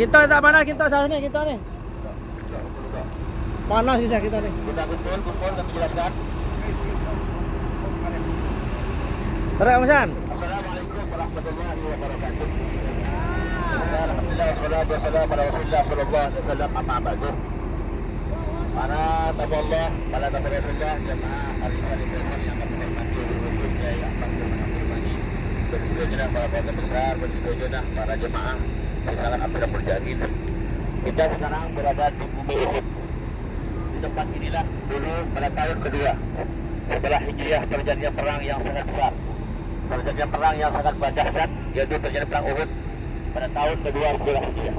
Kita tak mana kita sana nih kita nih. Mana sih kita nih? Kita kumpul kami jelaskan. Tarik Masan. Assalamualaikum warahmatullahi wabarakatuh. Alhamdulillah wassalatu wassalamu ala Rasulillah sallallahu alaihi wasallam amma ba'du. Para tamu Allah, para tamu Rasulullah, jemaah hari yang kami hormati, khususnya yang akan menghormati bersetujuan para keluarga besar, bersetujuan para jemaah Risalah Abdul Mujahid. Kita sekarang berada di bumi Uhud. Di tempat inilah dulu pada tahun kedua setelah Hijriah terjadinya perang yang sangat besar, terjadinya perang yang sangat dahsyat, yaitu terjadi perang Uhud pada tahun kedua setelah Hijriah.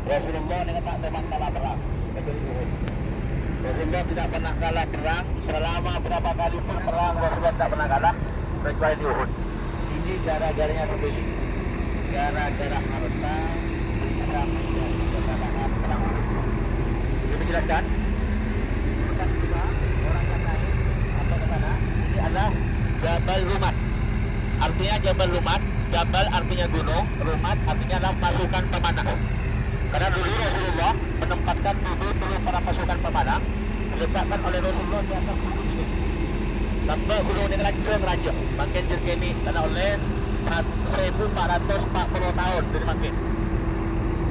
Rasulullah dengan tak memang kalah perang. Rasulullah tidak pernah kalah perang selama berapa kali pun perang Rasulullah tidak pernah kalah kecuali di Uhud. Ini gara-garanya sendiri, gara-gara harta bisa menjadi kekalahan perang Uhud. Ini menjelaskan. Bukan juga orang yang lain atau ke sana. Ini adalah Jabal Rumat. Artinya Jabal Rumat, Jabal artinya gunung, Rumat artinya adalah pasukan pemanah. Karena dulu Rasulullah menempatkan dulu para pasukan pemanah diletakkan oleh Rasulullah di atas gunung ini. Sampai gunung ini rancang, makin jerkini karena oleh 1440 tahun dari makin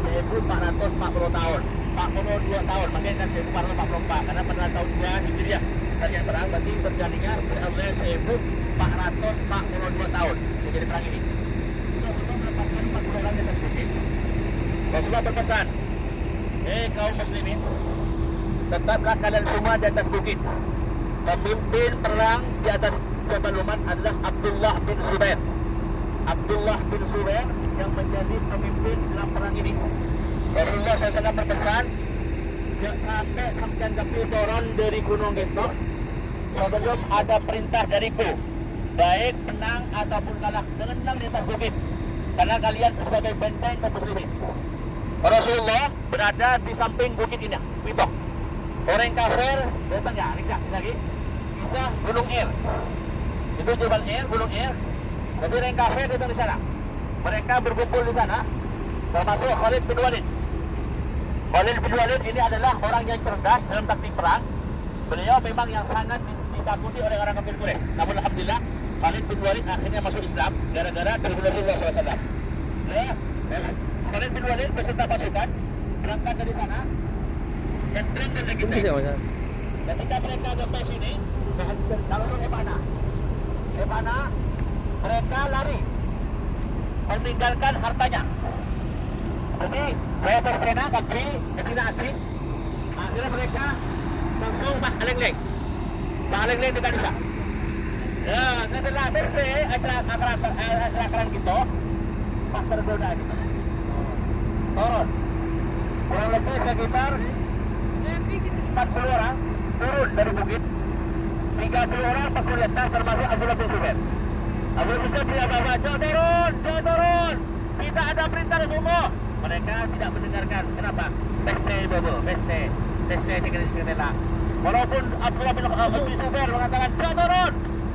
1440 tahun 42 tahun makin kan 1444 karena pada tahun 2 Hijriah terjadi perang berarti terjadinya oleh 1442 tahun menjadi perang ini. Rasulullah melepaskan 40 orang di atas bukit. Rasulullah berpesan, kaum muslimin, tetaplah kalian semua di atas bukit. Pemimpin perang di atas Jabal Rumat adalah Abdullah bin Zubair. Abdullah bin Zubair yang menjadi pemimpin dalam perang ini. Rasulullah SAW berpesan, sampai sampai kami turun dari gunung itu sebelum ada perintah dariku, baik menang ataupun kalah, dengan menang di atas bukit, karena kalian sebagai benteng kaum muslimin. Rasulullah berada di samping bukit ini, Wibok. Orang kafir datang ya, lagi bisa Gunung Ir. Itu Jabal Ir, Gunung Ir. Tapi orang kafir datang di sana. Mereka berkumpul di sana, termasuk Khalid bin Walid. Khalid bin Walid ini adalah orang yang cerdas dalam taktik perang. Beliau memang yang sangat ditakuti oleh orang kafir Quraisy. Namun alhamdulillah Khalid bin Walid akhirnya masuk Islam gara-gara terhubung Rasulullah SAW. Khalid bin Walid beserta pasukan berangkat dari sana dan berangkat lagi. Ketika mereka sampai sini, langsung Ebana, mereka lari meninggalkan hartanya. Jadi mereka bersena kaki, akhirnya mereka langsung Mahaleng-leng dekat desa. Ya, setelah besi akar kita, pas tergoda gitu. Turun. Kurang lebih sekitar 40 orang turun dari bukit. 30 orang pakul atas termasuk Abdullah bin Zubair. Abdullah bin Zubair tidak bawa, jangan turun. Kita ada perintah Rasulullah. Mereka tidak mendengarkan. Kenapa? PC sekretela. Walaupun Abdullah bin Zubair mengatakan jangan turun.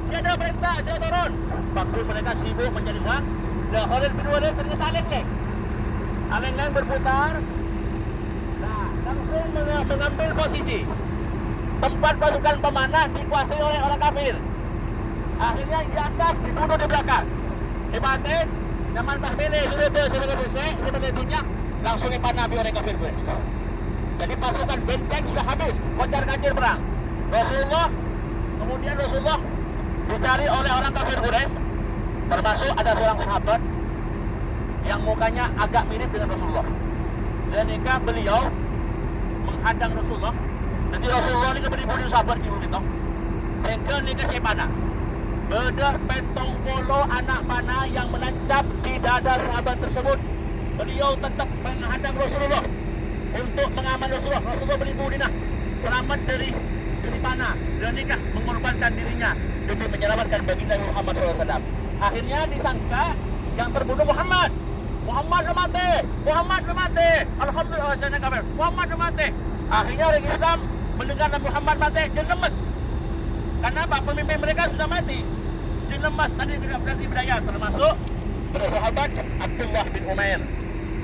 Dia ada perintah, jangan turun. Pakul mereka sibuk mencari uang. Dan Khalid bin Walid ternyata aleng-aleng berputar. Nah, langsung mengambil posisi. Tempat pasukan pemanah dikuasai oleh orang kafir. Akhirnya di atas dibunuh di belakang. Ibatin, zaman Pak Bele sudah selesai, sebenarnya dunia langsung ipan Nabi orang kafir. Jadi pasukan benteng sudah habis, koncar-kancir perang. Rasulullah dicari oleh orang kafir Quraisy, termasuk ada seorang sahabat yang mukanya agak mirip dengan Rasulullah. Dan jika beliau menghadang Rasulullah, jadi Rasulullah ini beribu-ribu sahabat di itu. Sehingga ini ke Sepana. Bedah petong polo anak panah yang menancap di dada sahabat tersebut. Beliau tetap menghadang Rasulullah untuk mengaman Rasulullah. Rasulullah beribu dinah selamat dari panah dan nikah mengorbankan dirinya demi menyelamatkan baginda Muhammad SAW. Akhirnya disangka yang terbunuh Muhammad Muhammad dah mati. Muhammad dah mati. Alhamdulillah, jangan kabar. Muhammad dah mati. Akhirnya orang Islam mendengar Nabi Muhammad mati, dia lemes. Kenapa? Pemimpin mereka sudah mati. Dia lemas tadi berarti berdaya, termasuk sahabat Abdullah bin Umair.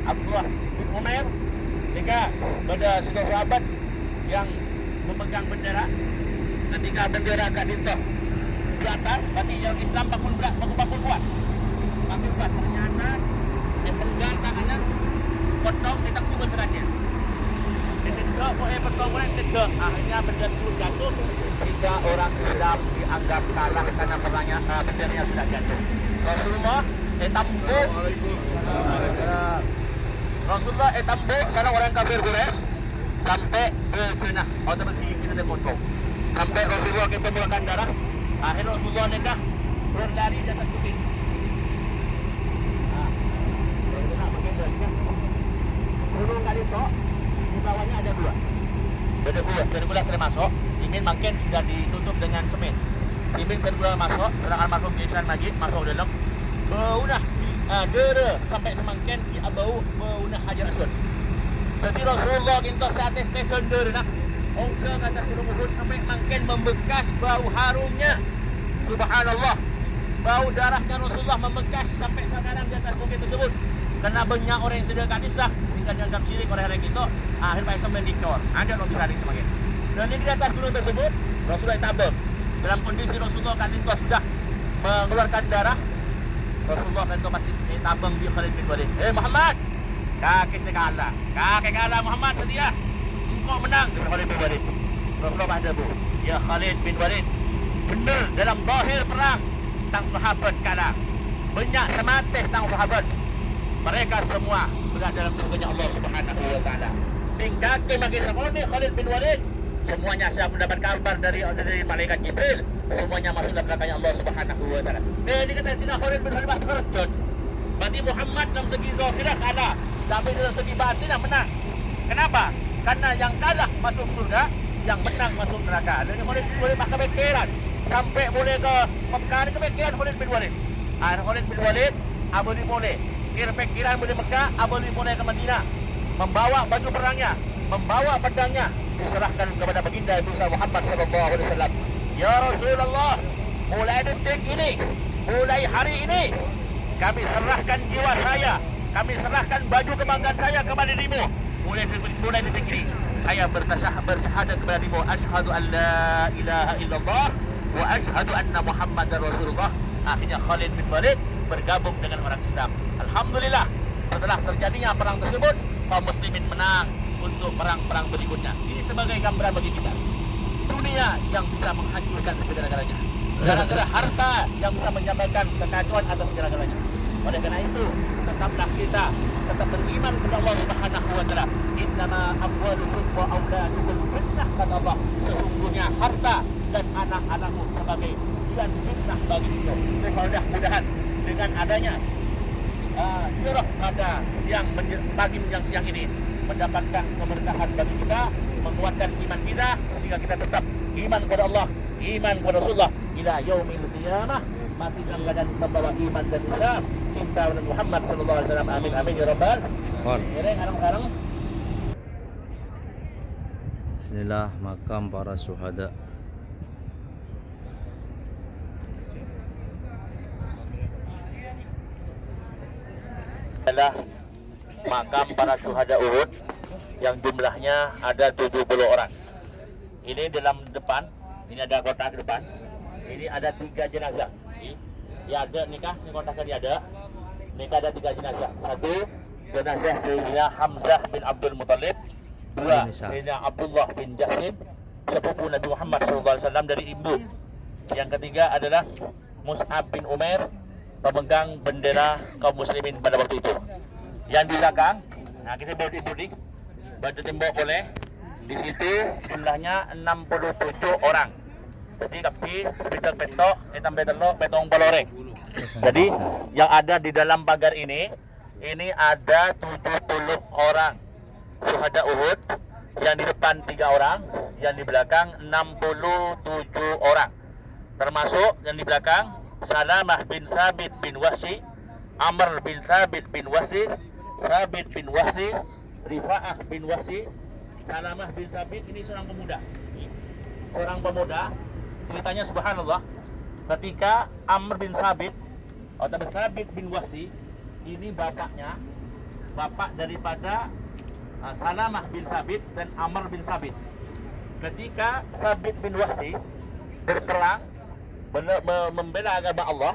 Abdullah bin Umair jika pada seorang sahabat yang memegang bendera, ketika bendera kat dintoh di atas, berarti orang Islam bangun kuat. Bangun kuat. Ternyata dia pegang tangannya, potong kita kubur seratnya. Tidak boleh potong orang tidak. Akhirnya bendera itu jatuh. 3 orang Islam dianggap kalah karena benderanya sudah jatuh. Rasulullah tambuk. Rasulullah tambuk sana orang kafir Quraisy sampai ke Cina. Atau pergi kita potong. Sampai Rasulullah kita mulakan darah. Akhirnya Rasulullah nikah berlari di atas bukit. Turun kali itu, di bawahnya ada 2. Ada 2, dari bulan saya masuk, Imin makin sudah ditutup dengan semen. Imin dari bulan masuk, sedangkan masuk ke Isran Majid, masuk dalam, beunah, dere sampai semakin di bau beunah Hajar Aswad. Jadi Rasulullah kita saat stesen dere nak, ongke kata Gunung Uhud sampai makin membekas bau harumnya. Subhanallah, bau darahnya Rasulullah membekas sampai sekarang di atas bukit tersebut. Karena banyak orang yang sedang kadisah sehingga dianggap syirik oleh orang itu, akhirnya Islam dikor. Ada yang bisa semakin. Dan di atas gunung tersebut Rasulullah tabung. Dalam kondisi Rasulullah kan itu sudah mengeluarkan darah. Rasulullah kan itu masih tabung di Khalid bin Walid. Muhammad, kakek kalah. Kakek kalah Muhammad sedia. Engkau menang dengan Khalid bin Walid. Rasulullah berkata, ya Khalid bin Walid, benar dalam zahir perang tang sahabat kalah. Banyak sematih tang sahabat. Mereka semua berada dalam surganya Allah Subhanahu wa taala. Tingkatke bagi semoni Khalid bin Walid. Semuanya saya mendapat kabar dari malaikat Jibril. Semuanya masuk dalam belakangnya Allah Subhanahu wa taala. Ini kata sini Khalid bin Walid terjun. Berarti Muhammad dalam segi zahirah kalah, tapi dalam segi batin menang. Kenapa? Karena yang kalah masuk surga, yang menang masuk neraka. Dan Khalid bin Walid maka kepikiran sampai boleh ke Mekah, kepikiran Khalid bin Walid. Khalid bin Walid abadi boleh kira-kira boleh Mekah, boleh mulai ke Madinah, membawa baju perangnya, membawa pedangnya, diserahkan kepada baginda Musa Muhammad sallallahu alaihi wasallam. Ya Rasulullah, mulai detik ini, mulai hari ini, kami serahkan jiwa saya, kami serahkan baju kebanggaan saya kepada dirimu. Mulai detik ini, saya bersyahadat kepada dirimu, asyhadu an la ilaha illallah wa asyhadu anna Muhammadar Rasulullah. Akhirnya Khalid bin Walid bergabung dengan orang Islam. Alhamdulillah, setelah terjadinya perang tersebut, kaum muslimin menang untuk perang-perang berikutnya. Ini sebagai gambaran bagi kita. Dunia yang bisa menghancurkan segala-galanya. Gara-gara harta yang bisa menyampaikan kekacauan atas segala-galanya. Oleh karena itu, tetaplah kita tetap beriman kepada Allah Subhanahu wa taala. Innama amwalukum wa auladukum fitnah, kata Allah. Sesungguhnya harta dan anak-anakmu sebagai fitnah bagi kita. Mudah-mudahan dengan adanya surah pada pagi menjelang siang ini mendapatkan keberkahan bagi kita, menguatkan iman kita sehingga kita tetap iman kepada Allah, iman kepada Rasulullah ila yaumil qiyamah, mati dalam keadaan membawa iman dan Islam cinta kepada Muhammad sallallahu alaihi wasallam. Amin amin ya rabbal alamin. Bismillah, makam para syuhada. Adalah makam para syuhada Uhud yang jumlahnya ada 70 orang. Ini dalam depan, ini ada kotak depan. Ini ada 3 jenazah. Ya ada nikah, ini kotaknya ada. Nikah ada 3 jenazah. 1 jenazah Sayyidina Hamzah bin Abdul Muttalib. 2 Sayyidina Abdullah bin Jahsin, sepupu Nabi Muhammad SAW dari ibu. Yang ketiga adalah Mus'ab bin Umair, pemegang bendera kaum muslimin pada waktu itu. Yang di belakang, nah kita bodi batu tembok boleh. Di situ jumlahnya 67 orang. Jadi tapi sepidak petok, hitam betelok, petong boloreng. Jadi yang ada di dalam pagar ini ada 70 orang syuhada Uhud. Yang di depan 3 orang, yang di belakang 67 orang. Termasuk yang di belakang Salamah bin Thabit bin Wahsy Amr bin Sabit bin Wasi, Sabit bin Wasi, Rifa'ah bin Wasi, Salamah bin Sabit. Ini seorang pemuda. Seorang pemuda. Ceritanya subhanallah, ketika Amr bin Sabit atau Sabit bin Wasi, ini bapaknya, bapak daripada Salamah bin Sabit dan Amr bin Sabit. Ketika Sabit bin Wasi berperang membela agama Allah,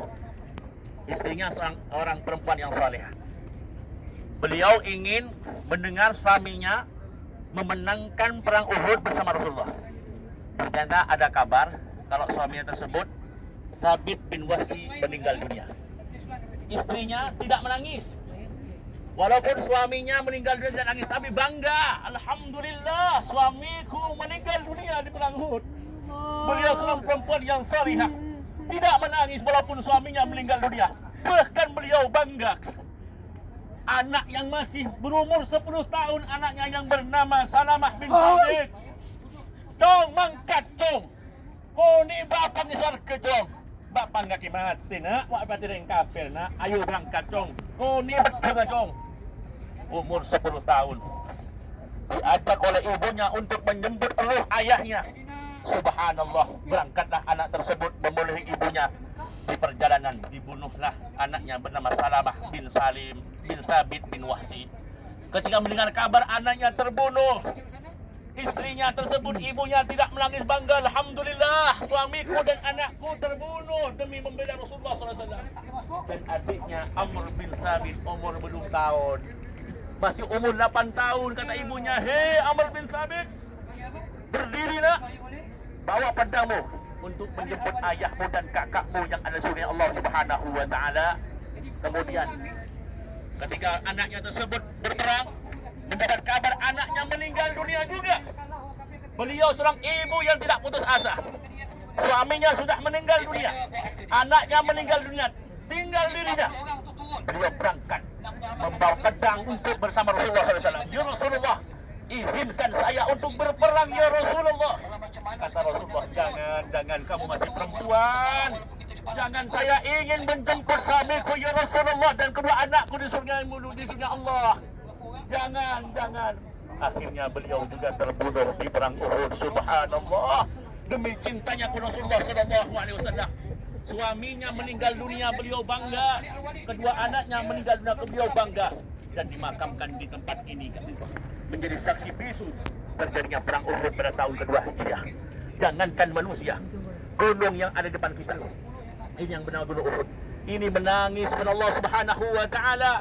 istrinya orang perempuan yang saleh. Beliau ingin mendengar suaminya memenangkan perang Uhud bersama Rasulullah. Ternyata ada kabar kalau suaminya tersebut, Sabit bin Wasi, meninggal dunia. Istrinya tidak menangis. Walaupun suaminya meninggal dunia tidak nangis, tapi bangga. Alhamdulillah, suamiku meninggal dunia di perang Uhud. Beliau seorang perempuan yang salihah, tidak menangis walaupun suaminya meninggal dunia. Bahkan beliau bangga. Anak yang masih berumur 10 tahun, anaknya yang bernama Salamah bin Sabit. Cong mangkat cong. Koni bapak ni sarke cong. Bapak nggak mati nak, wak berarti yang kafir nak. Ayo berangkat cong. Koni betul cong. Umur 10 tahun. Diajak oleh ibunya untuk menjemput roh ayahnya. Subhanallah, berangkatlah anak tersebut memenuhi ibunya. Di perjalanan dibunuhlah anaknya bernama Salamah bin Salim bin Sabit bin Wahsi. Ketika mendengar kabar anaknya terbunuh, istrinya tersebut, ibunya tidak menangis bangga. Alhamdulillah, suamiku dan anakku terbunuh demi membela Rasulullah SAW. Dan adiknya Amr bin Sabit umur belum tahun, masih umur 8 tahun. Kata ibunya, hei Amr bin Sabit, berdiri nak, bawa pedangmu untuk menjemput ayahmu dan kakakmu yang ada surga Allah Subhanahu wa taala. Kemudian ketika anaknya tersebut berperang, mendapat kabar anaknya meninggal dunia juga. Beliau seorang ibu yang tidak putus asa. Suaminya sudah meninggal dunia, anaknya meninggal dunia, tinggal dirinya. Beliau berangkat membawa pedang untuk bersama Rasulullah SAW. Ya Rasulullah, izinkan saya untuk berperang ya Rasulullah. Kata Rasulullah, jangan, kamu masih perempuan. Jangan, saya ingin menjemput suamiku ya Rasulullah dan kedua anakku di surga Allah. Jangan. Akhirnya beliau juga terbunuh di perang Uhud. Subhanallah, demi cintanya kepada Rasulullah sallallahu alaihi wasallam. Suaminya meninggal dunia, beliau bangga. Kedua anaknya meninggal dunia, beliau bangga. Dan dimakamkan di tempat ini, menjadi saksi bisu terjadinya perang Uhud pada tahun kedua Hijriah. Jangankan manusia, gunung yang ada di depan kita, ini yang bernama gunung Uhud, ini menangis kepada Allah Subhanahu wa taala.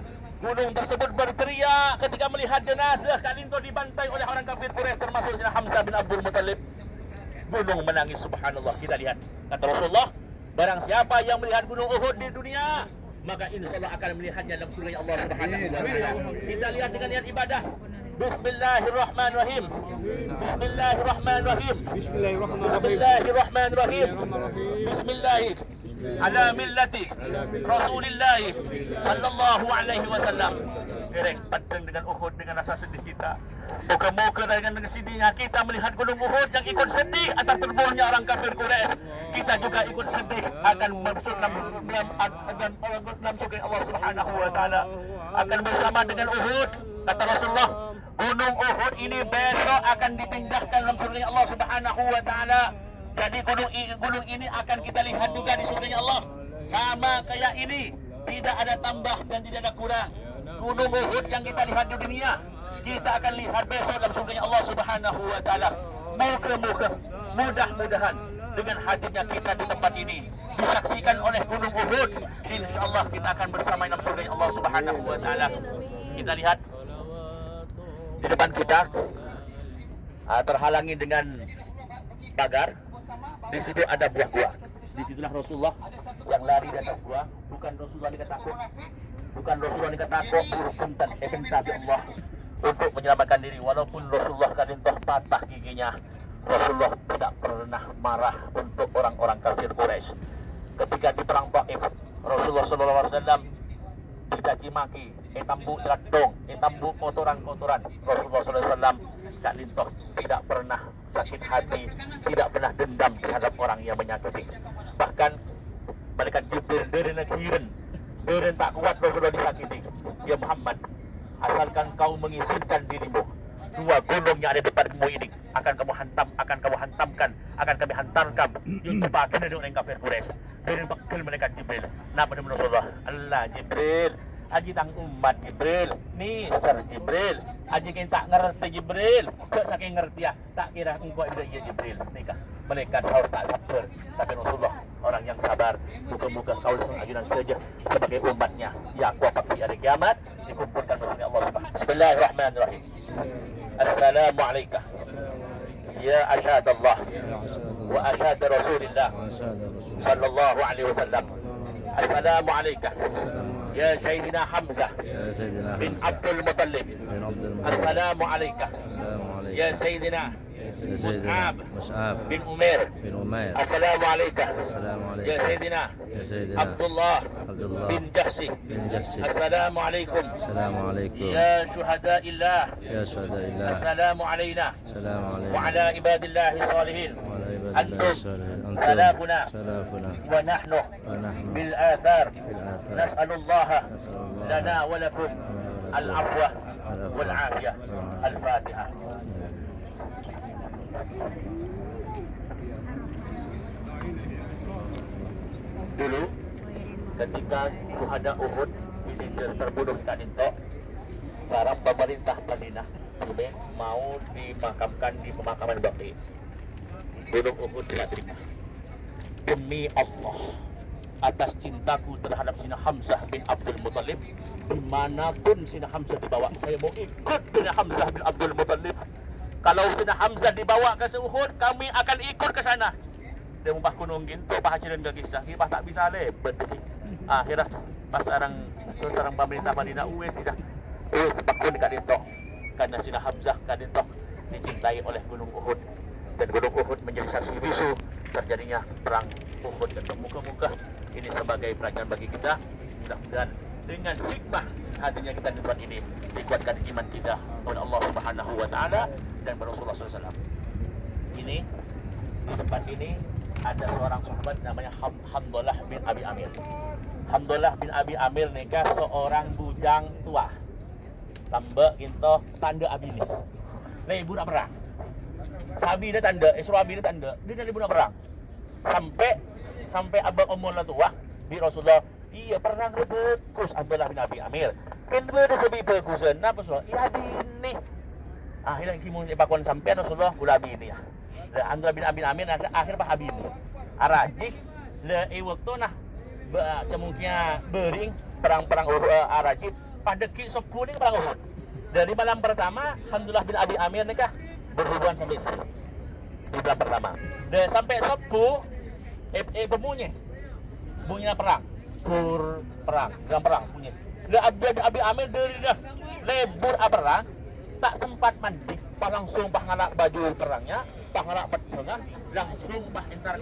Gunung tersebut berteriak ketika melihat jenazah Kalinto dibantai oleh orang kafir Quraisy, termasuk Hamzah bin Abdul Muttalib. Gunung menangis, subhanallah. Kita lihat, kata Rasulullah, barang siapa yang melihat gunung Uhud di dunia, maka insya Allah akan melihatnya dalam surga Allah Subhanahu wa taala. Kita lihat dengan niat ibadah. Bismillahirrahmanirrahim. Bismillahirrahmanirrahim. Bismillahirrahmanirrahim. Bismillah ala millati Rasulillah sallallahu alaihi wasallam. Gereng padang dengan Uhud dengan rasa sedih kita. Moga-moga dengan sedihnya kita melihat gunung Uhud yang ikut sedih atas terbunuhnya orang kafir Quraisy. Kita juga ikut sedih akan masuk dalam surga Allah Subhanahu wa taala. Akan bersama dengan Uhud. Kata Rasulullah, gunung Uhud ini besok akan dipindahkan dalam surga Allah Subhanahu wa taala. Jadi gunung ini akan kita lihat juga di surga Allah. Sama kayak ini, tidak ada tambah dan tidak ada kurang. Gunung Uhud yang kita lihat di dunia, kita akan lihat besok dalam surga Allah Subhanahu wa taala. Moga-moga, mudah-mudahan dengan hadirnya kita di tempat ini disaksikan oleh gunung Uhud, insyaallah kita akan bersama dalam surga Allah Subhanahu wa taala. Kita lihat di depan kita terhalangi dengan pagar. Di situ ada buah-buah. Disitulah Rasulullah yang lari di atas buah. Bukan Rasulullah yang takut. Bukan Rasulullah yang takut. Punten Tabi Allah untuk menyelamatkan diri. Walaupun Rasulullah kadintoh patah giginya, Rasulullah tidak pernah marah untuk orang-orang kafir Quraisy. Ketika di perang Taif, Rasulullah SAW dicaci maki, etambu trakdong, etambu kotoran-kotoran. Rasulullah SAW kadintoh tidak pernah sakit hati, tidak pernah dendam terhadap orang yang menyakiti. Bahkan malaikat Jibril dari negeri Beren tak kuat Rasulullah disakiti. Ya Muhammad, asalkan kau mengizinkan dirimu, dua gunung yang ada depanmu ini akan kamu hantamkan, akan kami hantarkan. Yung cepakan dari orang kafir Quraisy. Beren bakal mereka Jibril. Napa dengan Rasulullah? Allah Jibril. Aji tang umat Jibril. Ni Sir Jibril. Aji kain tak ngerti Jibril. Tak saking ngerti ya. Tak kira engkau ada ya Jibril. Nikah. Malaikat harus tak sabar. Tapi Rasulullah orang yang sabar. Muka-muka kau langsung ajudan saja sebagai umatnya. Ya aku apakah di hari kiamat dikumpulkan bersama Allah Subhanahu. Bismillahirrahmanirrahim. Assalamualaikum. Ya asyhadallah wa asyhad Rasulillah sallallahu alaihi wasallam. Assalamualaikum. Ya Sayyidina Hamzah يا سيدنا bin حمزة Abdul Muttalib. بن عبد المطلب Assalamualaikum. السلام عليكم Ya Sayyidina يا Mus'ab مصعب bin Umair. بن أمير Assalamualaikum. السلام Ya عليكم Sayyidina يا سيدنا Abdullah عبد الله bin Jahsi. بن جحش Assalamualaikum. السلام عليكم Ya syuhadaillah. يا شهداء الله Assalamu alayna السلام wa عليكم ala ibadillahi salihin. وعلى عباد الله أنتم الصالحين سلفنا سلفنا Wa nahnu ونحن بالآثار بالآثار نسأل الله نسأل الله لنا ولكم العفو والعافية. الفاتحة. Dulu ketika syuhada Uhud ini terbunuh di Kadinto, sarang pemerintah Madinah kemudian mau dimakamkan di pemakaman Baqi. Gunung Uhud tidak terima. Demi Allah, atas cintaku terhadap Sina Hamzah bin Abdul Muttalib, dimanapun Sina Hamzah dibawa, saya mau ikut Sina Hamzah bin Abdul Muttalib. Kalau Sina Hamzah dibawa ke Uhud, kami akan ikut ke sana. Dia mumpah kunung gintu, pah hacilan ke kisah, kita tak bisa lebet. Akhirnya pas seorang pemerintah Madinah uwes tidak, sepakun dekat dinto, karena Sina Hamzah kadinto dicintai oleh Gunung Uhud. Dan Gunung Uhud menjadi saksi bisu terjadinya perang Uhud. Dan muka-muka ini sebagai pelajaran bagi kita. Mudah-mudahan dengan hikmah hadirnya kita di tempat ini dikuatkan iman kita oleh Allah Subhanahu wa taala dan Rasulullah SAW. Ini di tempat ini ada seorang sahabat namanya Hamdalah bin Abi Amir. Hamdalah bin Abi Amir nikah seorang bujang tua. Tambah into tanda abi ni. Lebu nak perang. Sabi dia tanda, Abi dia tanda, dia dah bunuh perang. Sampai abang umur lah tua di Rasulullah. Iya perang dia bagus Abdullah bin Abi Amir. Kan dia sebi bagusan. Napa Rasulullah? Iya ini. Akhirnya kimun sepakon sampai Rasulullah ulah abi ini ya. Abdullah bin Abi Amir akhir bah abi ini. Arajik le waktu nah cemungnya bering perang-perang Arajik pada ki sepuluh ni perang Uhud. Dari malam pertama Hamdullah bin Abi Amir nikah berhubungan sampai istri di bulan pertama dan sampai Sabtu bunyinya perang dalam perang bunyi dan Abi Amir dari dah lebur perang tak sempat mandi langsung ngalak baju perangnya ngalak tengah langsung entar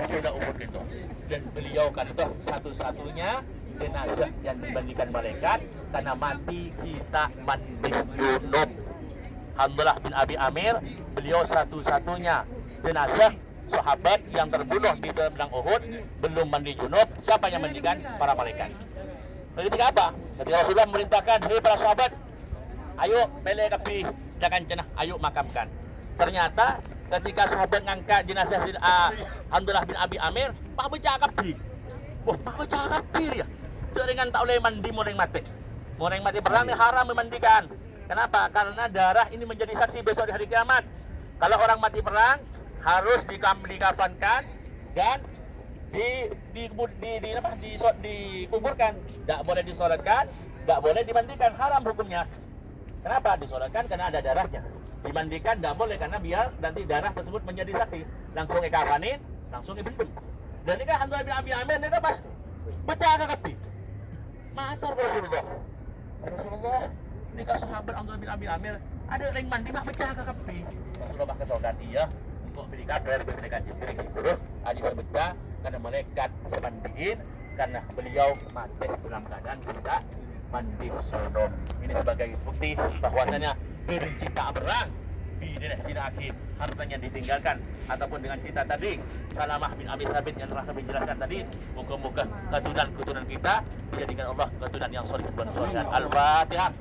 sudah umur itu dan beliau kan itu satu-satunya jenazah yang dimandikan malaikat karena mati kita mandi junub. Hamdalah bin Abi Amir, beliau satu-satunya jenazah sahabat yang terbunuh di perang Uhud belum mandi junub. Siapa yang mandikan? Para malaikat. Ketika apa? Ketika Rasulullah memerintahkan, hei para sahabat, ayo pele kapi jangan cenah, ayo makamkan. Ternyata ketika sahabat ngangkat jenazah Hamdalah bin Abi Amir, pak baca kapi. Wah, pak baca kapi ya. Dengan tak boleh mandi mau mati. Mau mati perang ini haram memandikan. Kenapa? Karena darah ini menjadi saksi besok di hari kiamat. Kalau orang mati perang harus dikafankan dan dikuburkan. Tidak boleh disolatkan, tidak boleh dimandikan, haram hukumnya. Kenapa? Disolatkan karena ada darahnya. Dimandikan tidak boleh karena biar nanti darah tersebut menjadi saksi. Langsung dikafanin, langsung dibendung. Dan ini kan Hamzah bin Abi Amir ini pas pecah ke kaki. Matur Rasulullah. Rasulullah nikah sahabat Abdullah bin Abi Amir ada yang mandi mah pecah ke kapi. Rasulullah kesokan iya untuk beri kabar mereka Jibril itu aji sebecah karena malaikat semandiin karena beliau mati dalam keadaan tidak mandi junub. Ini sebagai bukti bahwasanya cinta berang di akhir hartanya ditinggalkan, ataupun dengan kita tadi Salamah bin Abi Thabit yang telah kami jelaskan tadi, moga-moga keturunan kita dijadikan Allah keturunan yang soleh dan solehan. Al-Fatihah.